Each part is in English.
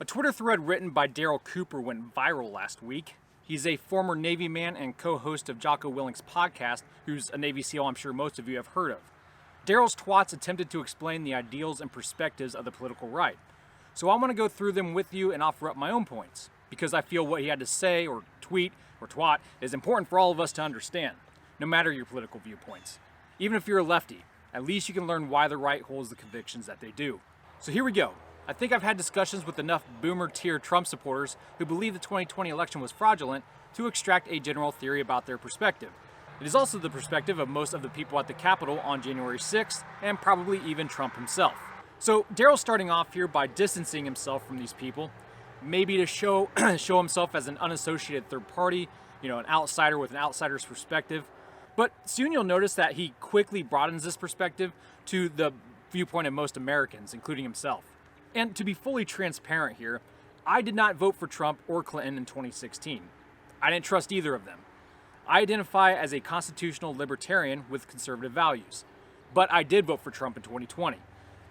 A Twitter thread written by Daryl Cooper went viral last week. He's a former Navy man and co-host of Jocko Willink's podcast, who's a Navy SEAL I'm sure most of you have heard of. Daryl's twats attempted to explain the ideals and perspectives of the political right. So I want to go through them with you and offer up my own points, because I feel what he had to say, or tweet, or twat, is important for all of us to understand, no matter your political viewpoints. Even if you're a lefty, at least you can learn why the right holds the convictions that they do. So here we go. I think I've had discussions with enough boomer-tier Trump supporters who believe the 2020 election was fraudulent to extract a general theory about their perspective. It is also the perspective of most of the people at the Capitol on January 6th, and probably even Trump himself. So Daryl's starting off here by distancing himself from these people, maybe to show himself as an unassociated third party, an outsider with an outsider's perspective. But soon you'll notice that he quickly broadens this perspective to the viewpoint of most Americans, including himself. And to be fully transparent here, I did not vote for Trump or Clinton in 2016. I didn't trust either of them. I identify as a constitutional libertarian with conservative values. But I did vote for Trump in 2020.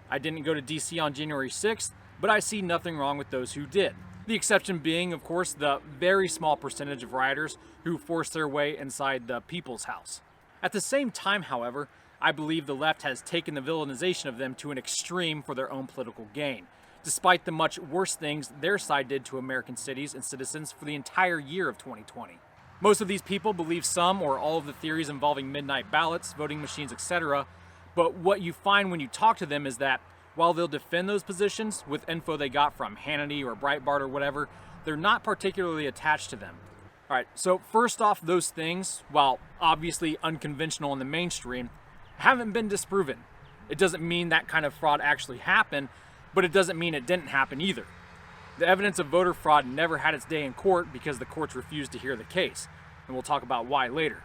I didn't go to DC on January 6th, but I see nothing wrong with those who did. The exception being, of course, the very small percentage of rioters who forced their way inside the People's House. At the same time, however, I believe the left has taken the villainization of them to an extreme for their own political gain, despite the much worse things their side did to American cities and citizens for the entire year of 2020. Most of these people believe some or all of the theories involving midnight ballots, voting machines, etc., but what you find when you talk to them is that while they'll defend those positions with info they got from Hannity or Breitbart or whatever, they're not particularly attached to them. Alright, so first off, those things, while obviously unconventional in the mainstream, haven't been disproven. It doesn't mean that kind of fraud actually happened, but it doesn't mean it didn't happen either. The evidence of voter fraud never had its day in court because the courts refused to hear the case, and we'll talk about why later.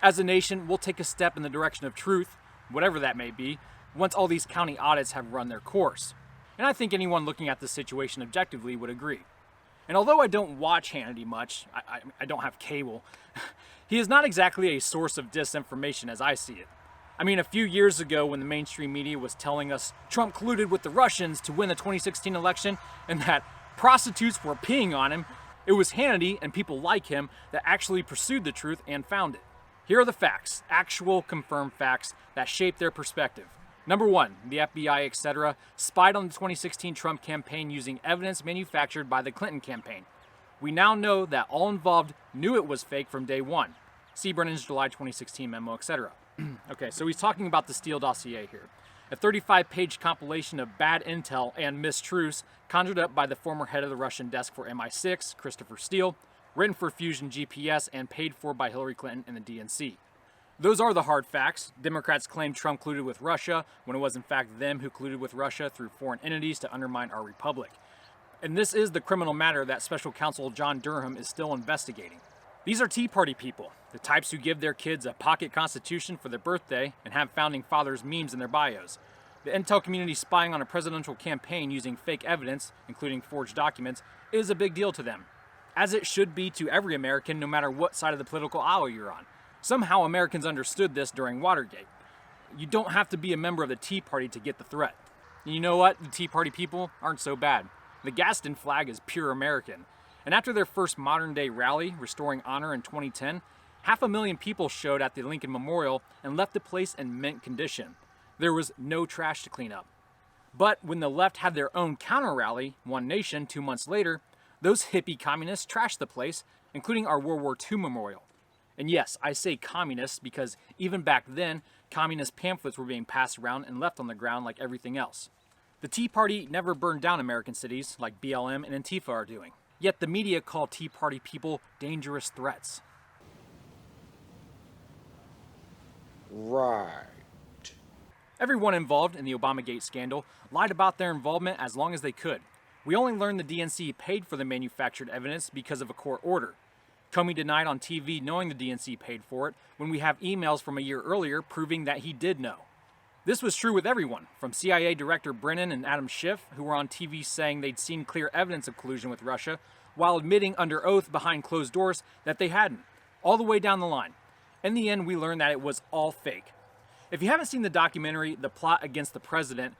As a nation, we'll take a step in the direction of truth, whatever that may be, once all these county audits have run their course. And I think anyone looking at this situation objectively would agree. And although I don't watch Hannity much, I don't have cable, he is not exactly a source of disinformation as I see it. I mean, a few years ago when the mainstream media was telling us Trump colluded with the Russians to win the 2016 election and that prostitutes were peeing on him, it was Hannity and people like him that actually pursued the truth and found it. Here are the facts, actual confirmed facts that shape their perspective. Number one, the FBI, etc., spied on the 2016 Trump campaign using evidence manufactured by the Clinton campaign. We now know that all involved knew it was fake from day one. See Brennan's July 2016 memo, etc. Okay, so he's talking about the Steele dossier here. A 35-page compilation of bad intel and mistruths conjured up by the former head of the Russian desk for MI6, Christopher Steele, written for Fusion GPS and paid for by Hillary Clinton and the DNC. Those are the hard facts. Democrats claim Trump colluded with Russia when it was in fact them who colluded with Russia through foreign entities to undermine our republic. And this is the criminal matter that Special Counsel John Durham is still investigating. These are Tea Party people, the types who give their kids a pocket constitution for their birthday and have founding fathers memes in their bios. The intel community spying on a presidential campaign using fake evidence, including forged documents, is a big deal to them. As it should be to every American, no matter what side of the political aisle you're on. Somehow Americans understood this during Watergate. You don't have to be a member of the Tea Party to get the threat. And you know what? The Tea Party people aren't so bad. The Gaston flag is pure American. And after their first modern-day rally, Restoring Honor in 2010, 500,000 people showed at the Lincoln Memorial and left the place in mint condition. There was no trash to clean up. But when the left had their own counter-rally, One Nation, 2 months later, those hippie communists trashed the place, including our World War II memorial. And yes, I say communists because even back then, communist pamphlets were being passed around and left on the ground like everything else. The Tea Party never burned down American cities like BLM and Antifa are doing. Yet the media call Tea Party people dangerous threats. Right. Everyone involved in the Obamagate scandal lied about their involvement as long as they could. We only learned the DNC paid for the manufactured evidence because of a court order. Comey denied on TV knowing the DNC paid for it when we have emails from a year earlier proving that he did know. This was true with everyone, from CIA Director Brennan and Adam Schiff, who were on TV saying they'd seen clear evidence of collusion with Russia, while admitting under oath behind closed doors that they hadn't, all the way down the line. In the end, we learned that it was all fake. If you haven't seen the documentary, The Plot Against the President,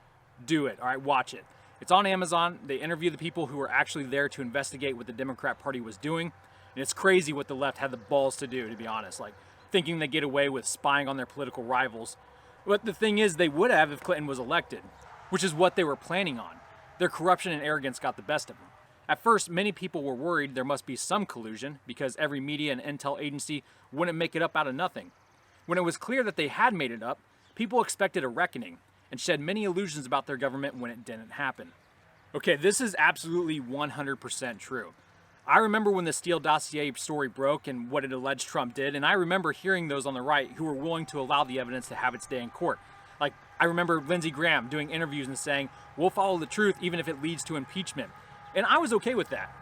do it, all right, watch it. It's on Amazon. They interview the people who were actually there to investigate what the Democrat Party was doing. And it's crazy what the left had the balls to do, to be honest. Like, thinking they get away with spying on their political rivals. But the thing is, they would have if Clinton was elected, which is what they were planning on. Their corruption and arrogance got the best of them. At first, many people were worried there must be some collusion because every media and intel agency wouldn't make it up out of nothing. When it was clear that they had made it up, people expected a reckoning and shed many illusions about their government when it didn't happen. Okay, this is absolutely 100% true. I remember when the Steele dossier story broke and what it alleged Trump did, and I remember hearing those on the right who were willing to allow the evidence to have its day in court. Like, I remember Lindsey Graham doing interviews and saying, "We'll follow the truth even if it leads to impeachment." And I was okay with that.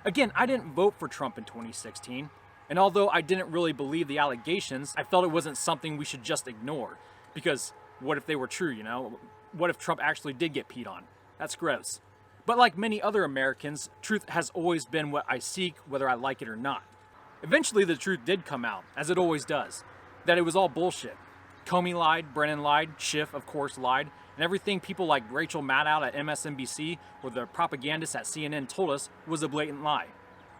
Again, I didn't vote for Trump in 2016, and although I didn't really believe the allegations, I felt it wasn't something we should just ignore. Because what if they were true, you know? What if Trump actually did get peed on? That's gross. But like many other Americans, truth has always been what I seek, whether I like it or not. Eventually the truth did come out, as it always does, that it was all bullshit. Comey lied, Brennan lied, Schiff, of course, lied, and everything people like Rachel Maddow at MSNBC or the propagandists at CNN told us was a blatant lie.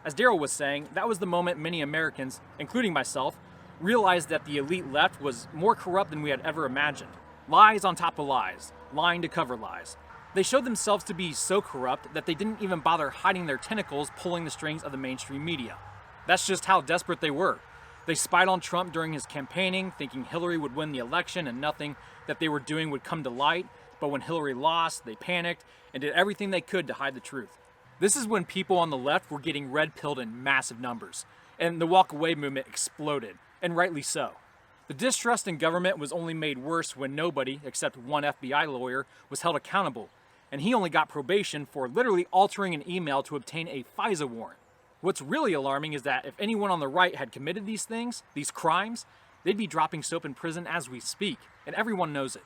As Daryl was saying, that was the moment many Americans, including myself, realized that the elite left was more corrupt than we had ever imagined. Lies on top of lies, lying to cover lies. They showed themselves to be so corrupt that they didn't even bother hiding their tentacles pulling the strings of the mainstream media. That's just how desperate they were. They spied on Trump during his campaigning, thinking Hillary would win the election and nothing that they were doing would come to light. But when Hillary lost, they panicked and did everything they could to hide the truth. This is when people on the left were getting red-pilled in massive numbers, and the walk-away movement exploded, and rightly so. The distrust in government was only made worse when nobody, except one FBI lawyer, was held accountable, and he only got probation for literally altering an email to obtain a FISA warrant. What's really alarming is that if anyone on the right had committed these things, these crimes, they'd be dropping soap in prison as we speak, and everyone knows it.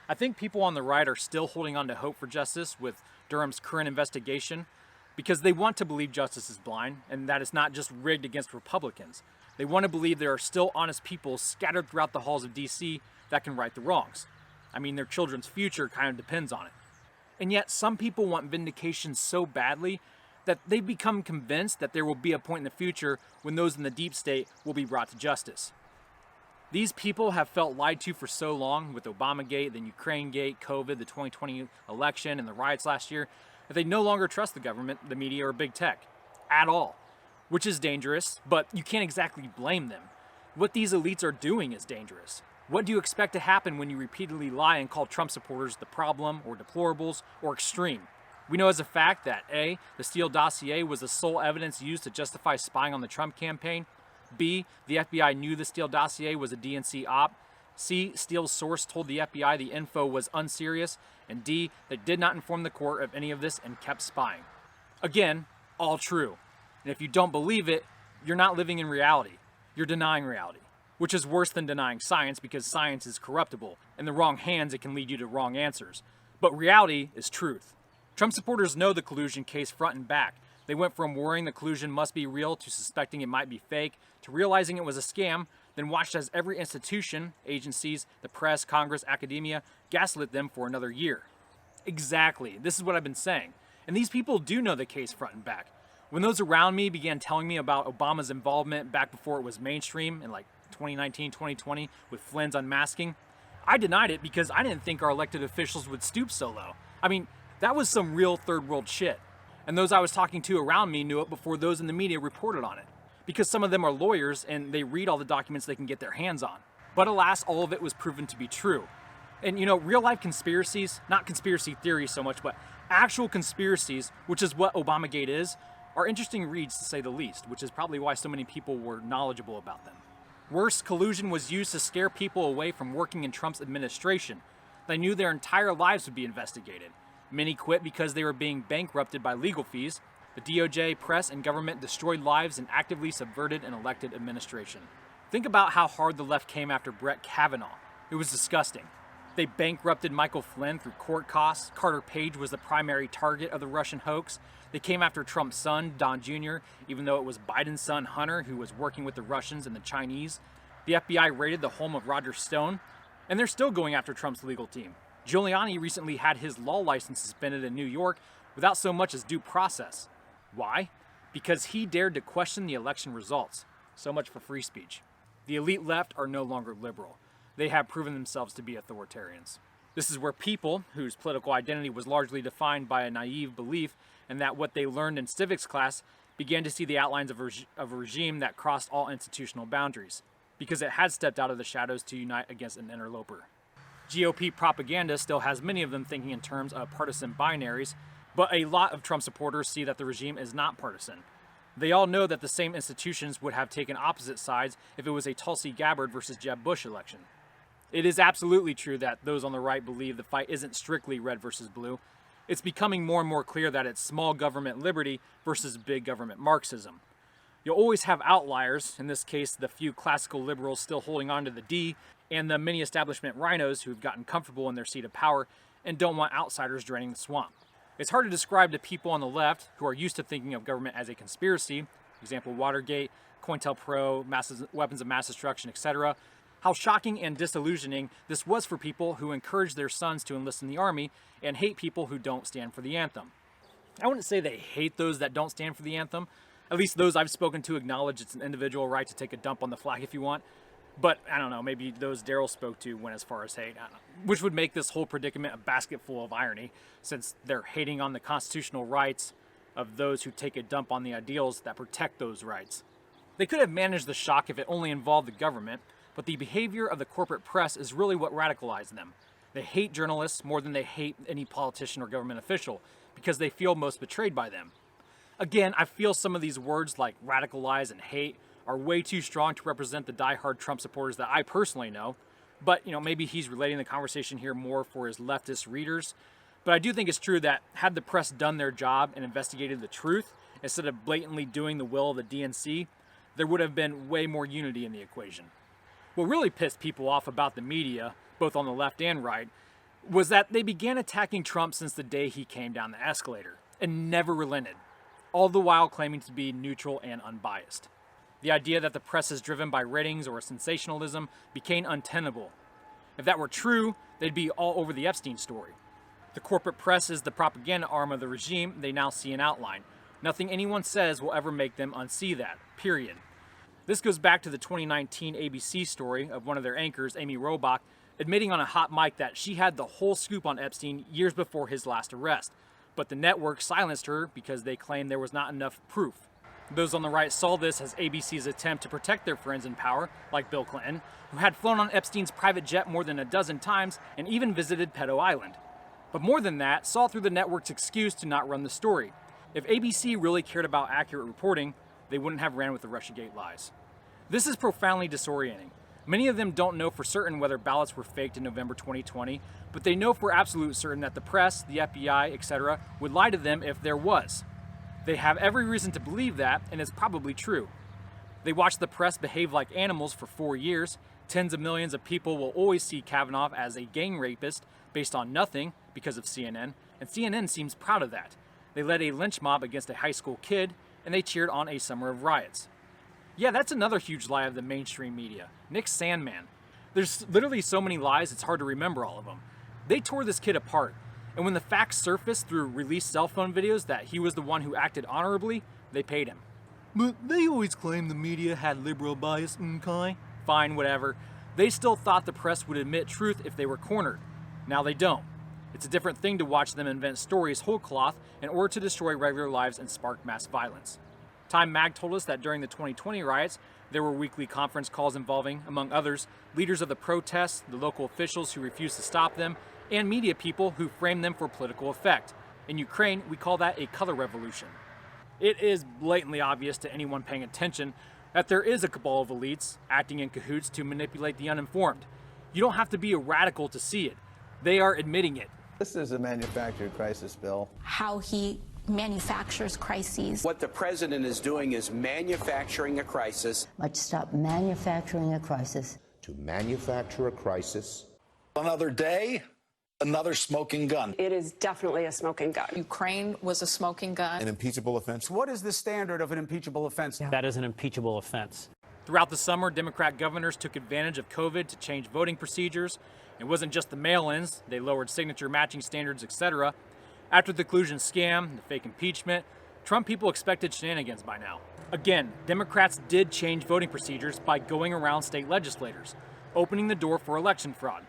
I think people on the right are still holding on to hope for justice with Durham's current investigation because they want to believe justice is blind and that it's not just rigged against Republicans. They want to believe there are still honest people scattered throughout the halls of DC that can right the wrongs. I mean, their children's future kind of depends on it. And yet some people want vindication so badly that they've become convinced that there will be a point in the future when those in the deep state will be brought to justice. These people have felt lied to for so long with Obamagate, the Ukrainegate, COVID, the 2020 election, and the riots last year that they no longer trust the government, the media, or big tech at all, which is dangerous, but you can't exactly blame them. What these elites are doing is dangerous. What do you expect to happen when you repeatedly lie and call Trump supporters the problem, or deplorables, or extreme? We know as a fact that A, the Steele dossier was the sole evidence used to justify spying on the Trump campaign. B, the FBI knew the Steele dossier was a DNC op. C, Steele's source told the FBI the info was unserious. And D, they did not inform the court of any of this and kept spying. Again, all true. And if you don't believe it, you're not living in reality. You're denying reality, which is worse than denying science because science is corruptible. In the wrong hands, it can lead you to wrong answers. But reality is truth. Trump supporters know the collusion case front and back. They went from worrying the collusion must be real to suspecting it might be fake to realizing it was a scam, then watched as every institution, agencies, the press, Congress, academia, gaslit them for another year. Exactly. This is what I've been saying. And these people do know the case front and back. When those around me began telling me about Obama's involvement back before it was mainstream in like 2019, 2020 with Flynn's unmasking, I denied it because I didn't think our elected officials would stoop so low. I mean, that was some real third world shit. And those I was talking to around me knew it before those in the media reported on it. Because some of them are lawyers and they read all the documents they can get their hands on. But alas, all of it was proven to be true. And you know, real life conspiracies, not conspiracy theories so much, but actual conspiracies, which is what Obamagate is, are interesting reads to say the least, which is probably why so many people were knowledgeable about them. Worse, collusion was used to scare people away from working in Trump's administration. They knew their entire lives would be investigated. Many quit because they were being bankrupted by legal fees. The DOJ, press, and government destroyed lives and actively subverted an elected administration. Think about how hard the left came after Brett Kavanaugh. It was disgusting. They bankrupted Michael Flynn through court costs. Carter Page was the primary target of the Russian hoax. They came after Trump's son, Don Jr., even though it was Biden's son, Hunter, who was working with the Russians and the Chinese. The FBI raided the home of Roger Stone, and they're still going after Trump's legal team. Giuliani recently had his law license suspended in New York without so much as due process. Why? Because he dared to question the election results. So much for free speech. The elite left are no longer liberal. They have proven themselves to be authoritarians. This is where people, whose political identity was largely defined by a naive belief in that what they learned in civics class, began to see the outlines of a regime that crossed all institutional boundaries, because it had stepped out of the shadows to unite against an interloper. GOP propaganda still has many of them thinking in terms of partisan binaries, but a lot of Trump supporters see that the regime is not partisan. They all know that the same institutions would have taken opposite sides if it was a Tulsi Gabbard versus Jeb Bush election. It is absolutely true that those on the right believe the fight isn't strictly red versus blue. It's becoming more and more clear that it's small government liberty versus big government Marxism. You'll always have outliers, in this case the few classical liberals still holding on to the D, and the many establishment rhinos who've gotten comfortable in their seat of power and don't want outsiders draining the swamp. It's hard to describe to people on the left who are used to thinking of government as a conspiracy, example Watergate, COINTELPRO, weapons of mass destruction, etc., how shocking and disillusioning this was for people who encourage their sons to enlist in the army and hate people who don't stand for the anthem. I wouldn't say they hate those that don't stand for the anthem. At least those I've spoken to acknowledge it's an individual right to take a dump on the flag if you want. But I don't know, maybe those Daryl spoke to went as far as hate, which would make this whole predicament a basket full of irony, since they're hating on the constitutional rights of those who take a dump on the ideals that protect those rights. They could have managed the shock if it only involved the government, but the behavior of the corporate press is really what radicalized them. They hate journalists more than they hate any politician or government official, because they feel most betrayed by them. Again, I feel some of these words like radicalize and hate are way too strong to represent the diehard Trump supporters that I personally know. But, maybe he's relating the conversation here more for his leftist readers. But I do think it's true that had the press done their job and investigated the truth, instead of blatantly doing the will of the DNC, there would have been way more unity in the equation. What really pissed people off about the media, both on the left and right, was that they began attacking Trump since the day he came down the escalator, and never relented, all the while claiming to be neutral and unbiased. The idea that the press is driven by ratings or sensationalism became untenable. If that were true, they'd be all over the Epstein story. The corporate press is the propaganda arm of the regime they now see in outline. Nothing anyone says will ever make them unsee that, period. This goes back to the 2019 ABC story of one of their anchors, Amy Robach, admitting on a hot mic that she had the whole scoop on Epstein years before his last arrest. But the network silenced her because they claimed there was not enough proof. Those on the right saw this as ABC's attempt to protect their friends in power, like Bill Clinton, who had flown on Epstein's private jet more than a dozen times and even visited Pedo Island. But more than that, saw through the network's excuse to not run the story. If ABC really cared about accurate reporting, they wouldn't have ran with the Russiagate lies. This is profoundly disorienting. Many of them don't know for certain whether ballots were faked in November 2020, but they know for absolute certain that the press, the FBI, etc. would lie to them if there was. They have every reason to believe that, and it's probably true. They watched the press behave like animals for 4 years. Tens of millions of people will always see Kavanaugh as a gang rapist based on nothing because of CNN, and CNN seems proud of that. They led a lynch mob against a high school kid, and they cheered on a summer of riots. Yeah, that's another huge lie of the mainstream media. Nick Sandmann. There's literally so many lies, it's hard to remember all of them. They tore this kid apart. And when the facts surfaced through released cell phone videos that he was the one who acted honorably, they paid him. But they always claimed the media had liberal bias, Kai. Fine, whatever. They still thought the press would admit truth if they were cornered. Now they don't. It's a different thing to watch them invent stories whole cloth in order to destroy regular lives and spark mass violence. Time Mag told us that during the 2020 riots, there were weekly conference calls involving, among others, leaders of the protests, the local officials who refused to stop them, and media people who framed them for political effect. In Ukraine, we call that a color revolution. It is blatantly obvious to anyone paying attention that there is a cabal of elites acting in cahoots to manipulate the uninformed. You don't have to be a radical to see it. They are admitting it. This is a manufactured crisis, Bill. How he manufactures crises. What the president is doing is manufacturing a crisis. Let's stop manufacturing a crisis. To manufacture a crisis. Another day, another smoking gun. It is definitely a smoking gun. Ukraine was a smoking gun. An impeachable offense. What is the standard of an impeachable offense? That is an impeachable offense. Throughout the summer, Democrat governors took advantage of COVID to change voting procedures. It wasn't just the mail-ins, they lowered signature matching standards, etc. After the collusion scam, the fake impeachment, Trump people expected shenanigans by now. Again, Democrats did change voting procedures by going around state legislators, opening the door for election fraud.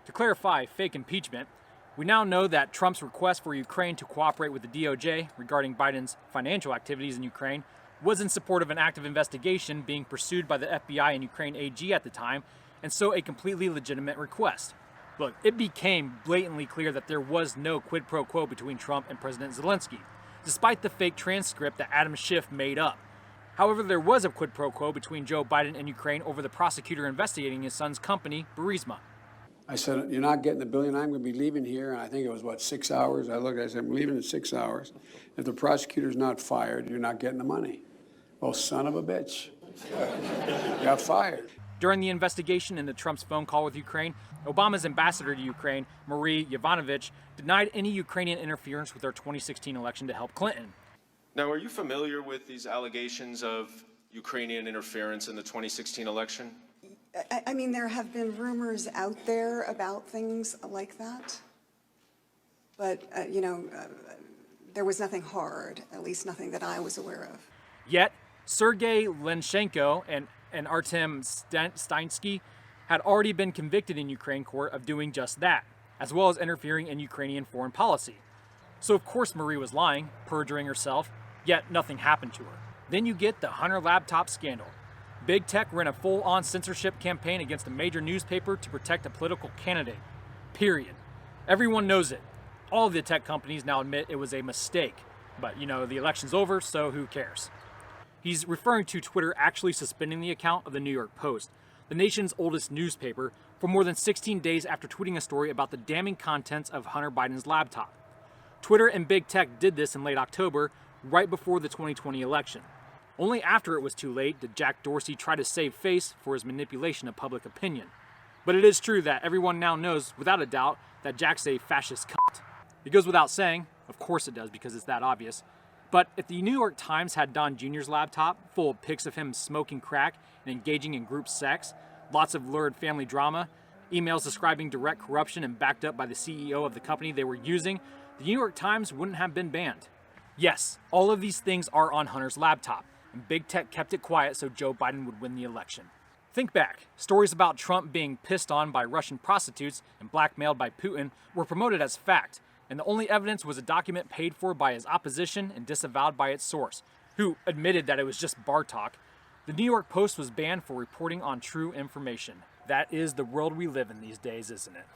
To clarify fake impeachment, we now know that Trump's request for Ukraine to cooperate with the DOJ regarding Biden's financial activities in Ukraine was in support of an active investigation being pursued by the FBI and Ukraine AG at the time, and so a completely legitimate request. Look, it became blatantly clear that there was no quid pro quo between Trump and President Zelensky, despite the fake transcript that Adam Schiff made up. However, there was a quid pro quo between Joe Biden and Ukraine over the prosecutor investigating his son's company, Burisma. I said, you're not getting the billion. I'm going to be leaving here. And I think it was, 6 hours? I looked, I said, I'm leaving in 6 hours. If the prosecutor's not fired, you're not getting the money. Oh, son of a bitch. Got fired. During the investigation into Trump's phone call with Ukraine, Obama's ambassador to Ukraine, Marie Yovanovitch, denied any Ukrainian interference with their 2016 election to help Clinton. Now, are you familiar with these allegations of Ukrainian interference in the 2016 election? I mean, there have been rumors out there about things like that, but, there was nothing hard, at least nothing that I was aware of. Yet, Sergei Lenshenko and Artem Steinsky had already been convicted in Ukraine court of doing just that, as well as interfering in Ukrainian foreign policy. So of course Marie was lying, perjuring herself, yet nothing happened to her. Then you get the Hunter laptop scandal. Big Tech ran a full-on censorship campaign against a major newspaper to protect a political candidate. Period. Everyone knows it. All of the tech companies now admit it was a mistake. But, the election's over, so who cares? He's referring to Twitter actually suspending the account of the New York Post, the nation's oldest newspaper, for more than 16 days after tweeting a story about the damning contents of Hunter Biden's laptop. Twitter and Big Tech did this in late October, right before the 2020 election. Only after it was too late did Jack Dorsey try to save face for his manipulation of public opinion. But it is true that everyone now knows, without a doubt, that Jack's a fascist cunt. It goes without saying, of course it does because it's that obvious, but if the New York Times had Don Jr.'s laptop full of pics of him smoking crack and engaging in group sex, lots of lurid family drama, emails describing direct corruption and backed up by the CEO of the company they were using, the New York Times wouldn't have been banned. Yes, all of these things are on Hunter's laptop, and Big Tech kept it quiet so Joe Biden would win the election. Think back. Stories about Trump being pissed on by Russian prostitutes and blackmailed by Putin were promoted as fact, and the only evidence was a document paid for by his opposition and disavowed by its source, who admitted that it was just bar talk. The New York Post was banned for reporting on true information. That is the world we live in these days, isn't it?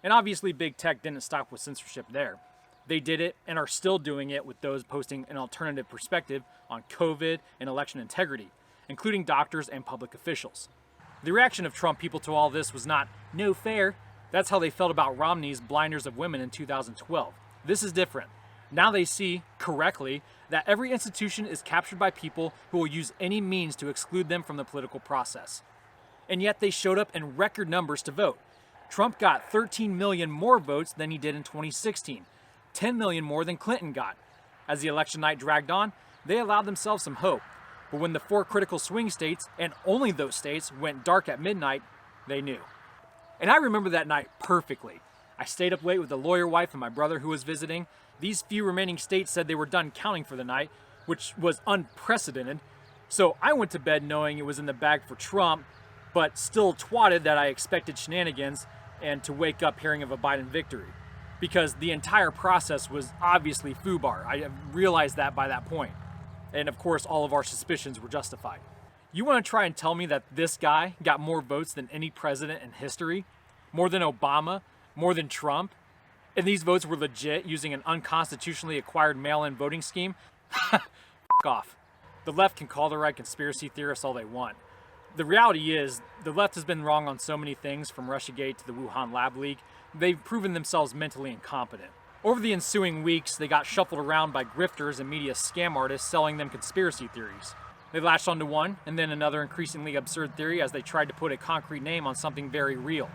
And obviously Big Tech didn't stop with censorship there. They did it and are still doing it with those posting an alternative perspective on COVID and election integrity, including doctors and public officials. The reaction of Trump people to all this was not, no fair. That's how they felt about Romney's blinders of women in 2012. This is different. Now they see, correctly, that every institution is captured by people who will use any means to exclude them from the political process. And yet they showed up in record numbers to vote. Trump got 13 million more votes than he did in 2016, 10 million more than Clinton got. As the election night dragged on, they allowed themselves some hope. But when the 4 critical swing states, and only those states, went dark at midnight, they knew. And I remember that night perfectly. I stayed up late with the lawyer wife and my brother who was visiting. These few remaining states said they were done counting for the night, which was unprecedented. So I went to bed knowing it was in the bag for Trump, but still twatted that I expected shenanigans and to wake up hearing of a Biden victory. Because the entire process was obviously FUBAR. I realized that by that point. And of course, all of our suspicions were justified. You want to try and tell me that this guy got more votes than any president in history? More than Obama? More than Trump? And these votes were legit using an unconstitutionally acquired mail-in voting scheme? F*** off. The left can call the right conspiracy theorists all they want. The reality is, the left has been wrong on so many things, from Russiagate to the Wuhan lab leak. They've proven themselves mentally incompetent. Over the ensuing weeks, they got shuffled around by grifters and media scam artists selling them conspiracy theories. They latched onto one, and then another increasingly absurd theory as they tried to put a concrete name on something very real.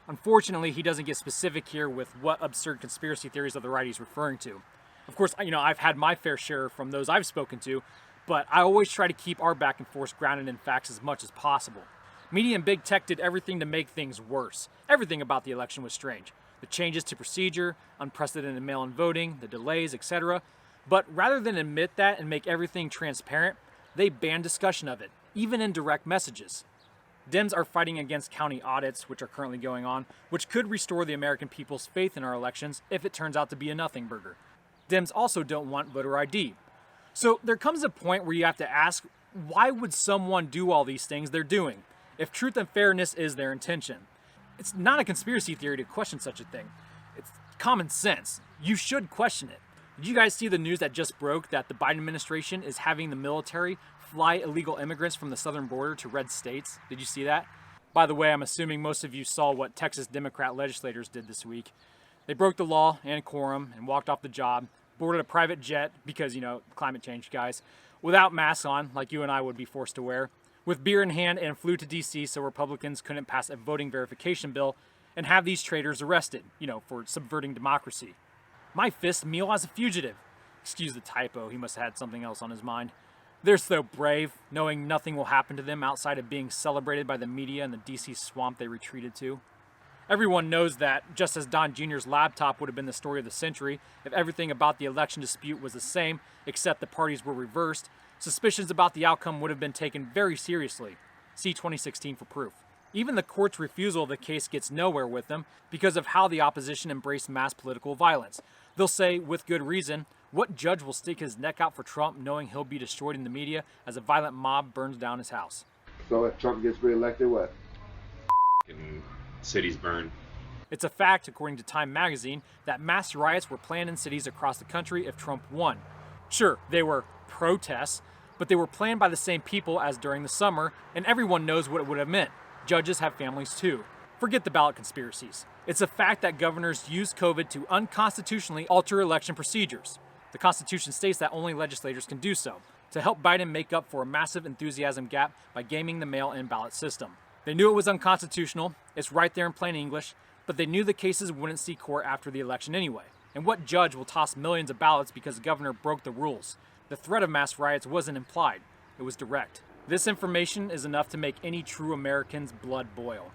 Unfortunately, he doesn't get specific here with what absurd conspiracy theories of the right he's referring to. Of course, I've had my fair share from those I've spoken to, but I always try to keep our back and forth grounded in facts as much as possible. Media and big tech did everything to make things worse. Everything about the election was strange. The changes to procedure, unprecedented mail-in voting, the delays, etc. But rather than admit that and make everything transparent, they banned discussion of it, even in direct messages. Dems are fighting against county audits, which are currently going on, which could restore the American people's faith in our elections if it turns out to be a nothing burger. Dems also don't want voter ID. So there comes a point where you have to ask, why would someone do all these things they're doing, if truth and fairness is their intention? It's not a conspiracy theory to question such a thing. It's common sense. You should question it. Did you guys see the news that just broke that the Biden administration is having the military fly illegal immigrants from the southern border to red states? Did you see that? By the way, I'm assuming most of you saw what Texas Democrat legislators did this week. They broke the law and quorum and walked off the job, boarded a private jet, because, climate change, guys, without masks on, like you and I would be forced to wear, with beer in hand, and flew to D.C. so Republicans couldn't pass a voting verification bill and have these traitors arrested, for subverting democracy. My fist meal as a fugitive. Excuse the typo, he must have had something else on his mind. They're so brave, knowing nothing will happen to them outside of being celebrated by the media in the D.C. swamp they retreated to. Everyone knows that, just as Don Jr.'s laptop would have been the story of the century if everything about the election dispute was the same, except the parties were reversed, suspicions about the outcome would have been taken very seriously. See 2016 for proof. Even the court's refusal of the case gets nowhere with them because of how the opposition embraced mass political violence. They'll say, with good reason, what judge will stick his neck out for Trump knowing he'll be destroyed in the media as a violent mob burns down his house? So if Trump gets reelected, what? Cities burn. It's a fact, according to Time magazine, that mass riots were planned in cities across the country if Trump won. Sure, they were protests, but they were planned by the same people as during the summer, and everyone knows what it would have meant. Judges have families too. Forget the ballot conspiracies. It's a fact that governors use COVID to unconstitutionally alter election procedures. The Constitution states that only legislators can do so, to help Biden make up for a massive enthusiasm gap by gaming the mail-in ballot system. They knew it was unconstitutional, it's right there in plain English, but they knew the cases wouldn't see court after the election anyway. And what judge will toss millions of ballots because the governor broke the rules? The threat of mass riots wasn't implied, it was direct. This information is enough to make any true American's blood boil.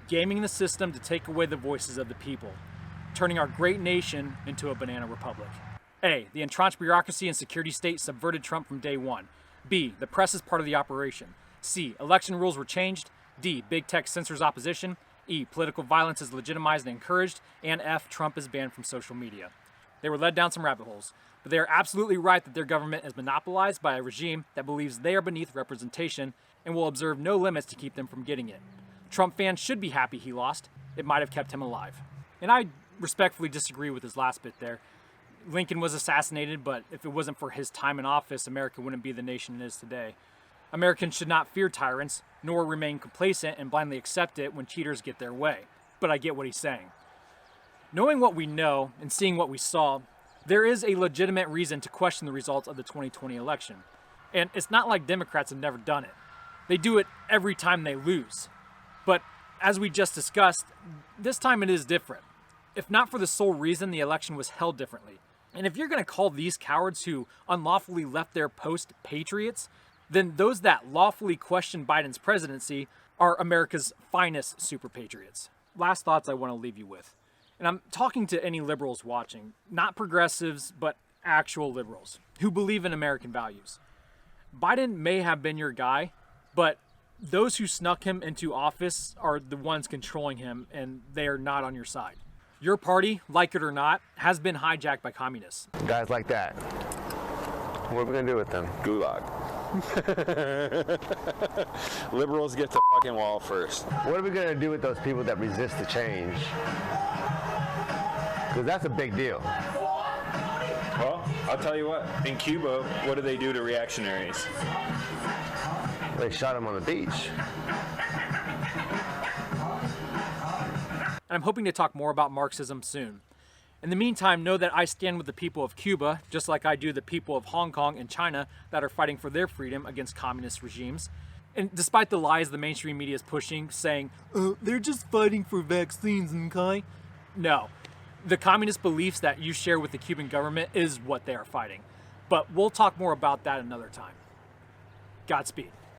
Gaming the system to take away the voices of the people, turning our great nation into a banana republic. A, the entrenched bureaucracy and security state subverted Trump from day one. B, the press is part of the operation. C, election rules were changed. D, big tech censors opposition. E, political violence is legitimized and encouraged. And F, Trump is banned from social media. They were led down some rabbit holes, but they are absolutely right that their government is monopolized by a regime that believes they are beneath representation and will observe no limits to keep them from getting it. Trump fans should be happy he lost. It might have kept him alive. And I respectfully disagree with his last bit there. Lincoln was assassinated, but if it wasn't for his time in office, America wouldn't be the nation it is today. Americans should not fear tyrants, nor remain complacent and blindly accept it when cheaters get their way. But I get what he's saying. Knowing what we know and seeing what we saw, there is a legitimate reason to question the results of the 2020 election. And it's not like Democrats have never done it. They do it every time they lose. But as we just discussed, this time it is different. If not for the sole reason the election was held differently. And if you're going to call these cowards who unlawfully left their post patriots, then those that lawfully question Biden's presidency are America's finest super patriots. Last thoughts I want to leave you with. And I'm talking to any liberals watching, not progressives, but actual liberals who believe in American values. Biden may have been your guy, but those who snuck him into office are the ones controlling him, and they are not on your side. Your party, like it or not, has been hijacked by communists. Guys like that. What are we gonna do with them? Gulag. Liberals get to fucking wall first. What are we gonna do with those people that resist the change? Because that's a big deal. Well, I'll tell you what. In Cuba, what do they do to reactionaries? They shot him on the beach. And I'm hoping to talk more about Marxism soon. In the meantime, know that I stand with the people of Cuba, just like I do the people of Hong Kong and China that are fighting for their freedom against communist regimes. And despite the lies the mainstream media is pushing, saying, they're just fighting for vaccines, okay? No. The communist beliefs that you share with the Cuban government is what they are fighting. But we'll talk more about that another time. Godspeed.